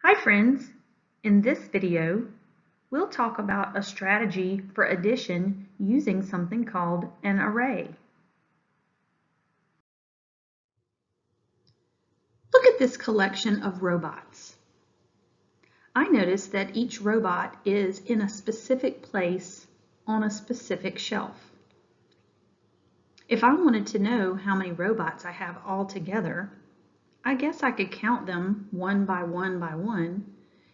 Hi friends! In this video, we'll talk about a strategy for addition using something called an array. Look at this collection of robots. I notice that each robot is in a specific place on a specific shelf. If I wanted to know how many robots I have all together, I guess I could count them one by one by one,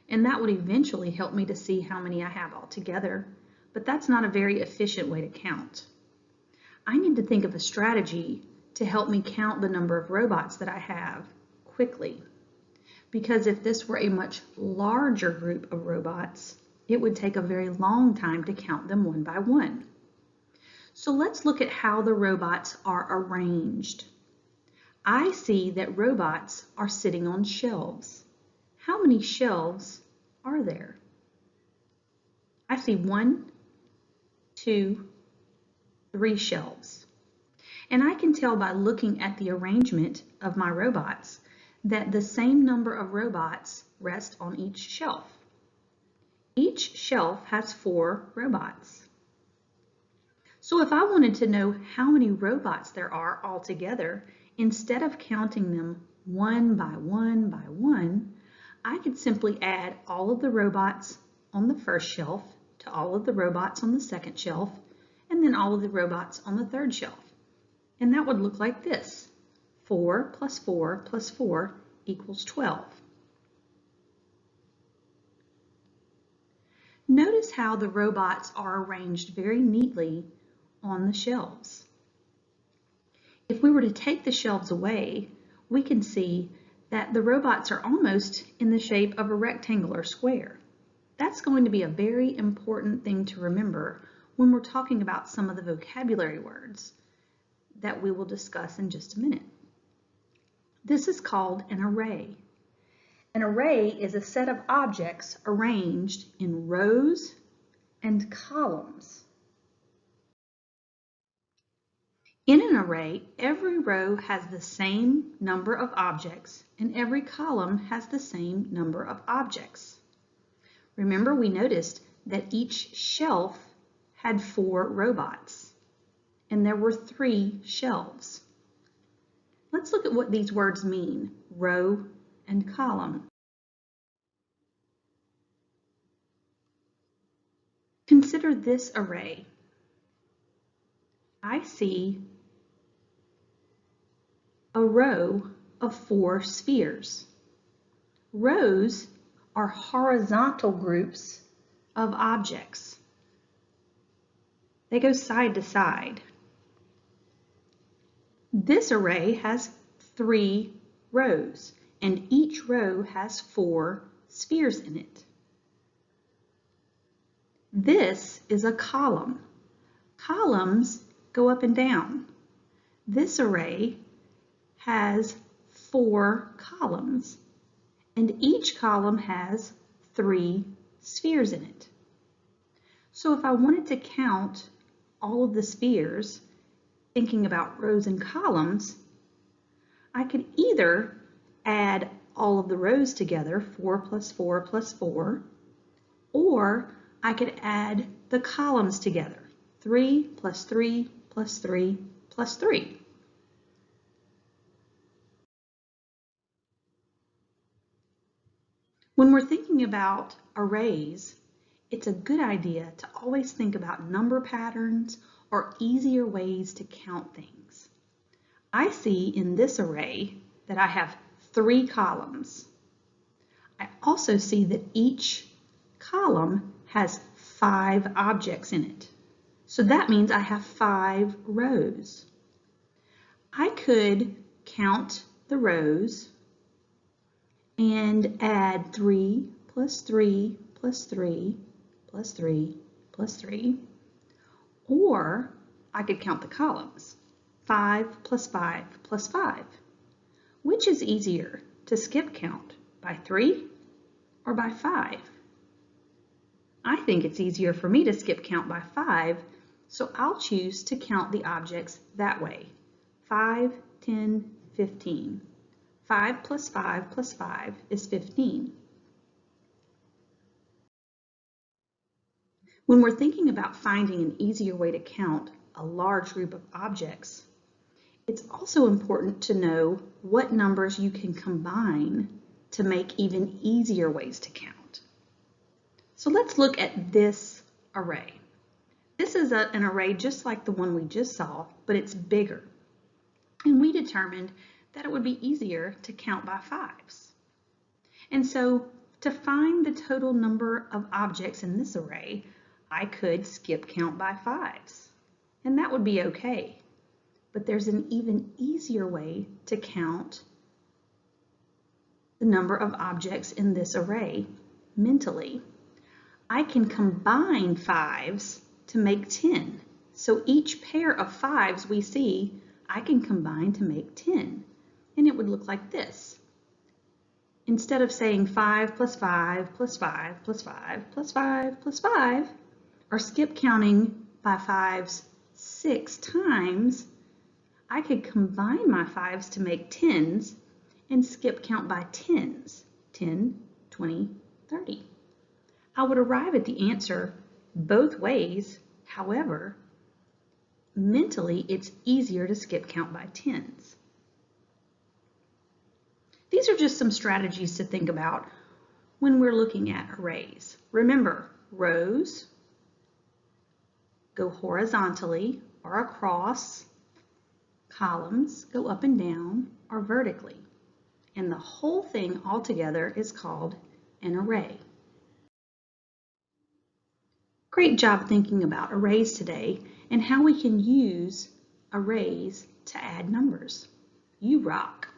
and that would eventually help me to see how many I have all together, but that's not a very efficient way to count. I need to think of a strategy to help me count the number of robots that I have quickly, because if this were a much larger group of robots, it would take a very long time to count them one by one. So let's look at how the robots are arranged. I see that robots are sitting on shelves. How many shelves are there? I see 1, 2, 3 shelves. And I can tell by looking at the arrangement of my robots that the same number of robots rest on each shelf. Each shelf has 4 robots. So if I wanted to know how many robots there are altogether, instead of counting them one by one, I could simply add all of the robots on the first shelf to all of the robots on the second shelf, and then all of the robots on the third shelf. And that would look like this. 4 plus 4 plus 4 equals 12. Notice how the robots are arranged very neatly on the shelves. If we were to take the shelves away, we can see that the robots are almost in the shape of a rectangle or square. That's going to be a very important thing to remember when we're talking about some of the vocabulary words that we will discuss in just a minute. This is called an array. An array is a set of objects arranged in rows and columns. In an array, every row has the same number of objects and every column has the same number of objects. Remember, we noticed that each shelf had 4 robots and there were 3 shelves. Let's look at what these words mean, row and column. Consider this array. I see a row of 4 spheres. Rows are horizontal groups of objects. They go side to side. This array has 3 rows, and each row has 4 spheres in it. This is a column. Columns go up and down. This array has 4 columns, and each column has 3 spheres in it. So if I wanted to count all of the spheres, thinking about rows and columns, I could either add all of the rows together, 4 plus 4 plus 4, or I could add the columns together, 3 plus 3 plus 3 plus 3. When we're thinking about arrays, it's a good idea to always think about number patterns or easier ways to count things. I see in this array that I have 3 columns. I also see that each column has 5 objects in it. So that means I have 5 rows. I could count the rows and add 3 plus 3 plus 3 plus 3 plus 3, or I could count the columns, 5 plus 5 plus 5. Which is easier to skip count, by 3 or by 5? I think it's easier for me to skip count by 5, so I'll choose to count the objects that way. 5, 10, 15. 5 plus 5 plus 5 is 15. When we're thinking about finding an easier way to count a large group of objects, it's also important to know what numbers you can combine to make even easier ways to count. So let's look at this array. This is an array just like the one we just saw, but it's bigger. And we determined that it would be easier to count by fives. And so to find the total number of objects in this array, I could skip count by fives, and that would be okay. But there's an even easier way to count the number of objects in this array mentally. I can combine fives to make 10. So each pair of fives we see, I can combine to make 10. And it would look like this. Instead of saying 5 plus 5 plus 5 plus 5 plus 5 plus 5, or skip counting by fives 6 times, I could combine my fives to make 10s and skip count by 10s, 10, 20, 30. I would arrive at the answer both ways. However, mentally, it's easier to skip count by 10s. These are just some strategies to think about when we're looking at arrays. Remember, rows go horizontally or across, columns go up and down or vertically, and the whole thing altogether is called an array. Great job thinking about arrays today and how we can use arrays to add numbers. You rock!